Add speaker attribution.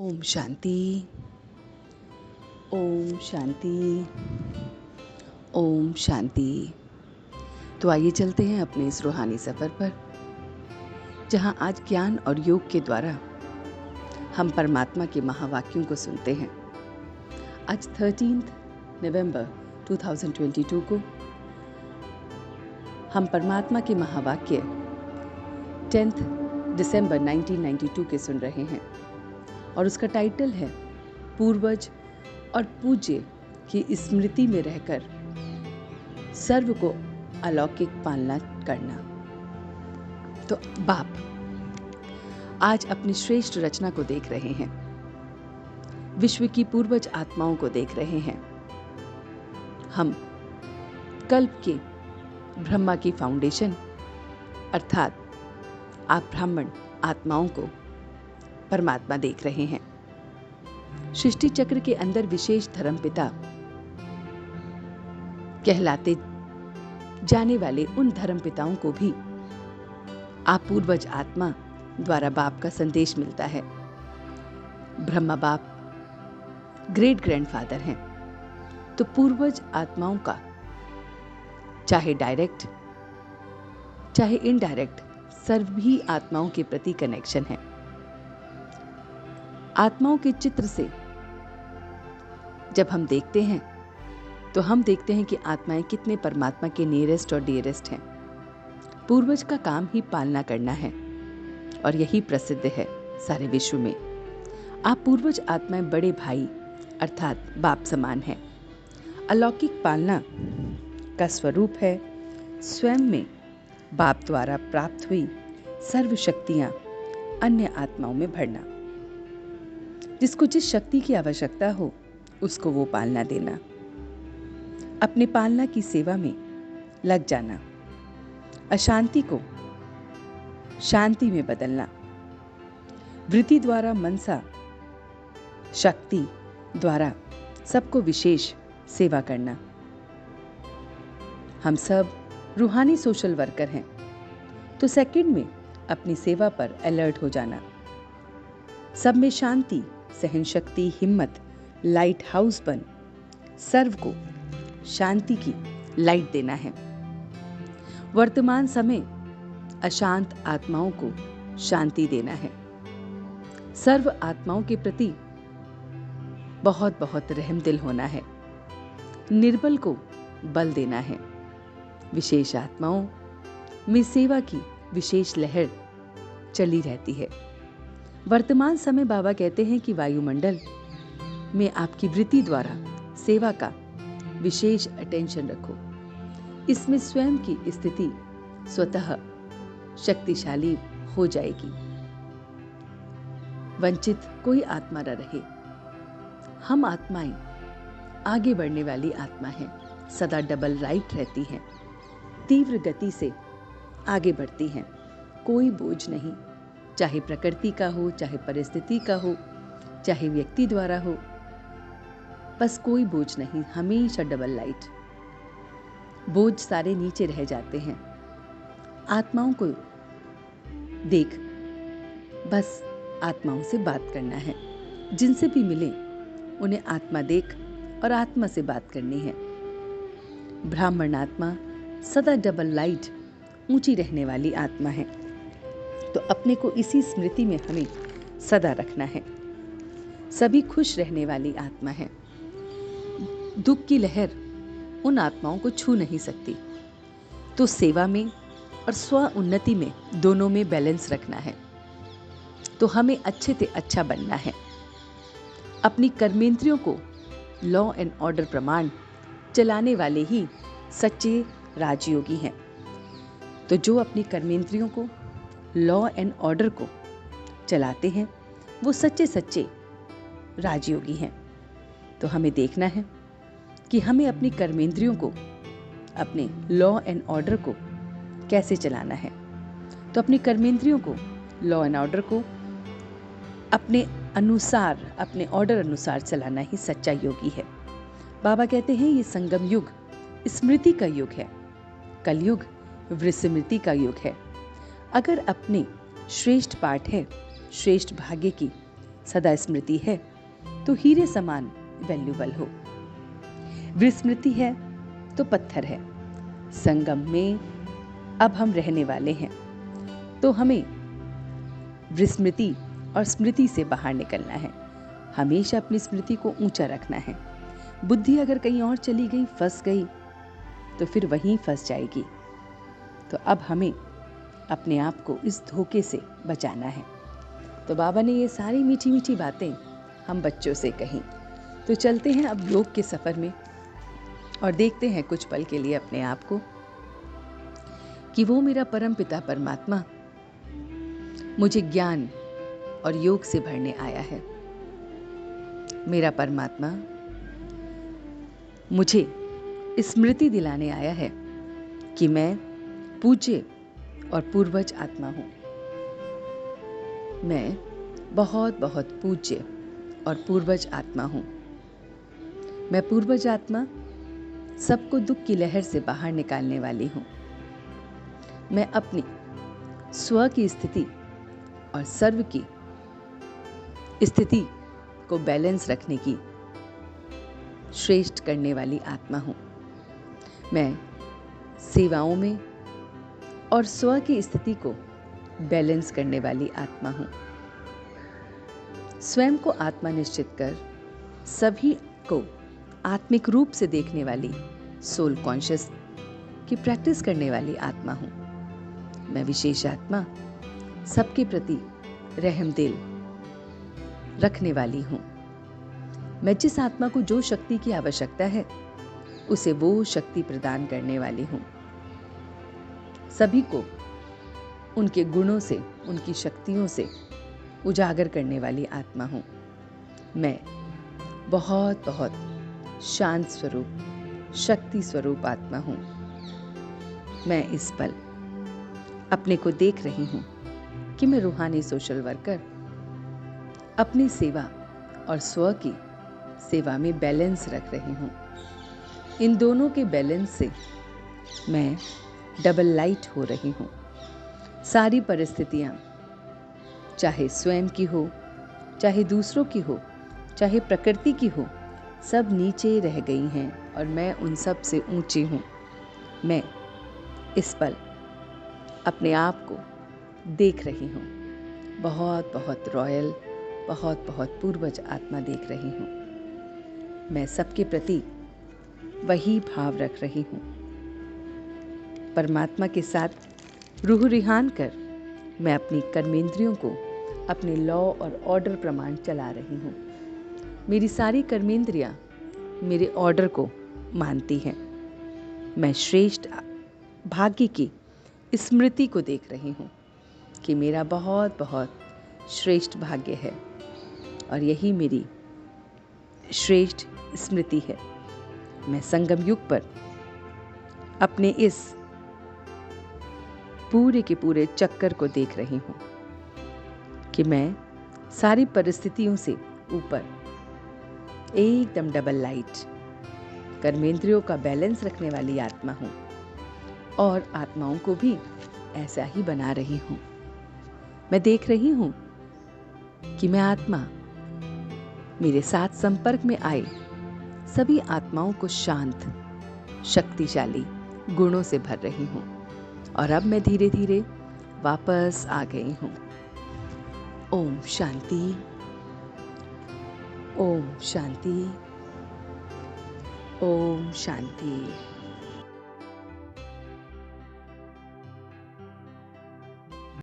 Speaker 1: ओम शांति। ओम शांति। ओम शांति। तो आइए चलते हैं अपने इस रूहानी सफ़र पर, जहां आज ज्ञान और योग के द्वारा हम परमात्मा के महावाक्यों को सुनते हैं। आज 13 नवंबर 2022 को हम परमात्मा के महावाक्य 10 दिसंबर 1992 के सुन रहे हैं और उसका टाइटल है पूर्वज और पूज्य की स्मृति में रहकर सर्व को अलौकिक पालना करना। तो बाप आज अपनी श्रेष्ठ रचना को देख रहे हैं, विश्व की पूर्वज आत्माओं को देख रहे हैं। हम कल्प के ब्रह्मा की फाउंडेशन अर्थात आप ब्राह्मण आत्माओं को परमात्मा देख रहे हैं। सृष्टि चक्र के अंदर विशेष धर्मपिता कहलाते जाने वाले उन धर्मपिताओं को भी आप पूर्वज आत्मा द्वारा बाप का संदेश मिलता है। ब्रह्मा बाप ग्रेट ग्रैंडफादर हैं, तो पूर्वज आत्माओं का चाहे डायरेक्ट चाहे इनडायरेक्ट सभी आत्माओं के प्रति कनेक्शन है। आत्माओं के चित्र से जब हम देखते हैं तो हम देखते हैं कि आत्माएं कितने परमात्मा के नियरेस्ट और डियरेस्ट हैं। पूर्वज का काम ही पालना करना है और यही प्रसिद्ध है सारे विश्व में। आप पूर्वज आत्माएं बड़े भाई अर्थात बाप समान हैं। अलौकिक पालना का स्वरूप है स्वयं में बाप द्वारा प्राप्त हुई सर्व शक्तियां अन्य आत्माओं में भरना। जिसको जिस शक्ति की आवश्यकता हो उसको वो पालना देना, अपने पालना की सेवा में लग जाना, अशांति को शांति में बदलना, वृत्ति द्वारा मनसा शक्ति द्वारा सबको विशेष सेवा करना। हम सब रूहानी सोशल वर्कर हैं, तो सेकंड में अपनी सेवा पर अलर्ट हो जाना, सब में शांति, सहन शक्ति, हिम्मत, लाइट हाउस बन सर्व को शांति की लाइट देना है। वर्तमान समय अशांत आत्माओं को शांति देना है। सर्व आत्माओं के प्रति बहुत बहुत रहमदिल होना है। निर्बल को बल देना है। विशेष आत्माओं में सेवा की विशेष लहर चली रहती है। वर्तमान समय बाबा कहते हैं कि वायुमंडल में आपकी वृत्ति द्वारा सेवा का विशेष अटेंशन रखो। इसमें स्वयं की स्थिति स्वतः शक्तिशाली हो जाएगी। वंचित कोई आत्मा न रहे। हम आत्माएं आगे बढ़ने वाली आत्मा हैं, सदा डबल राइट रहती हैं, तीव्र गति से आगे बढ़ती हैं। कोई बोझ नहीं, चाहे प्रकृति का हो, चाहे परिस्थिति का हो, चाहे व्यक्ति द्वारा हो, बस कोई बोझ नहीं, हमेशा डबल लाइट। बोझ सारे नीचे रह जाते हैं। आत्माओं को देख बस आत्माओं से बात करना है। जिनसे भी मिले उन्हें आत्मा देख और आत्मा से बात करनी है। ब्राह्मण आत्मा सदा डबल लाइट ऊंची रहने वाली आत्मा है, तो अपने को इसी स्मृति में हमें सदा रखना है। सभी खुश रहने वाली आत्मा है। दुख की लहर उन आत्माओं को छू नहीं सकती, तो सेवा में और स्व उन्नति में दोनों में बैलेंस रखना है। तो हमें अच्छे से अच्छा बनना है। अपनी कर्मेंद्रियों को लॉ एंड ऑर्डर प्रमाण चलाने वाले ही सच्चे राजयोगी हैं। तो जो अपनी कर्मेंद्रियों को लॉ एंड ऑर्डर को चलाते हैं वो सच्चे सच्चे राजयोगी हैं। तो हमें देखना है कि हमें अपनी कर्मेंद्रियों को अपने लॉ एंड ऑर्डर को कैसे चलाना है। तो अपनी कर्मेंद्रियों को लॉ एंड ऑर्डर को अपने अनुसार, अपने ऑर्डर अनुसार चलाना ही सच्चा योगी है। बाबा कहते हैं ये संगम युग स्मृति का युग है, कलयुग विस्मृति का युग है। अगर अपने श्रेष्ठ पाठ है, श्रेष्ठ भाग्य की सदा स्मृति है तो हीरे समान वैल्यूबल हो। विस्मृति है तो पत्थर है। संगम में अब हम रहने वाले हैं, तो हमें विस्मृति और स्मृति से बाहर निकलना है। हमेशा अपनी स्मृति को ऊंचा रखना है। बुद्धि अगर कहीं और चली गई, फंस गई, तो फिर वहीं फंस जाएगी। तो अब हमें अपने आप को इस धोखे से बचाना है। तो बाबा ने ये सारी मीठी मीठी बातें हम बच्चों से कही। तो चलते हैं अब योग के सफर में और देखते हैं कुछ पल के लिए अपने आप को कि वो मेरा परम पिता परमात्मा मुझे ज्ञान और योग से भरने आया है। मेरा परमात्मा मुझे स्मृति दिलाने आया है कि मैं पूज्य और पूर्वज आत्मा हूं। मैं बहुत बहुत पूज्य और पूर्वज आत्मा हूं। मैं पूर्वज आत्मा सबको दुख की लहर से बाहर निकालने वाली हूं। मैं अपनी स्व की स्थिति और सर्व की स्थिति को बैलेंस रखने की श्रेष्ठ करने वाली आत्मा हूं। मैं सेवाओं में और स्व की स्थिति को बैलेंस करने वाली आत्मा हूं। स्वयं को आत्मा निश्चित कर सभी को आत्मिक रूप से देखने वाली सोल कॉन्शियस की प्रैक्टिस करने वाली आत्मा हूं। मैं विशेष आत्मा सबके प्रति रहम दिल रखने वाली हूं। मैं जिस आत्मा को जो शक्ति की आवश्यकता है उसे वो शक्ति प्रदान करने वाली हूं। सभी को उनके गुणों से, उनकी शक्तियों से उजागर करने वाली आत्मा हूं। मैं बहुत बहुत शांत स्वरूप, शक्ति स्वरूप आत्मा हूं। मैं इस पल अपने को देख रही हूं कि मैं रूहानी सोशल वर्कर अपनी सेवा और स्व की सेवा में बैलेंस रख रही हूं। इन दोनों के बैलेंस से मैं डबल लाइट हो रही हूं। सारी परिस्थितियां, चाहे स्वयं की हो, चाहे दूसरों की हो, चाहे प्रकृति की हो, सब नीचे रह गई हैं और मैं उन सब से ऊंची हूं। मैं इस पल अपने आप को देख रही हूं। बहुत बहुत रॉयल, बहुत बहुत पूर्वज आत्मा देख रही हूं। मैं सबके प्रति वही भाव रख रही हूं। परमात्मा के साथ रूह रिहान कर मैं अपनी कर्मेंद्रियों को अपने लॉ और ऑर्डर प्रमाण चला रही हूं। मेरी सारी कर्मेंद्रियां मेरे ऑर्डर को मानती हैं। मैं श्रेष्ठ भाग्य की स्मृति को देख रही हूं कि मेरा बहुत बहुत श्रेष्ठ भाग्य है और यही मेरी श्रेष्ठ स्मृति है। मैं संगम युग पर अपने इस पूरे के पूरे चक्कर को देख रही हूं कि मैं सारी परिस्थितियों से ऊपर एकदम डबल लाइट कर्मेंद्रियों का बैलेंस रखने वाली आत्मा हूं और आत्माओं को भी ऐसा ही बना रही हूं। मैं देख रही हूं कि मैं आत्मा मेरे साथ संपर्क में आए सभी आत्माओं को शांत, शक्तिशाली गुणों से भर रही हूं और अब मैं धीरे धीरे वापस आ गई हूं। ओम शांति, ओम शांति, ओम शांति।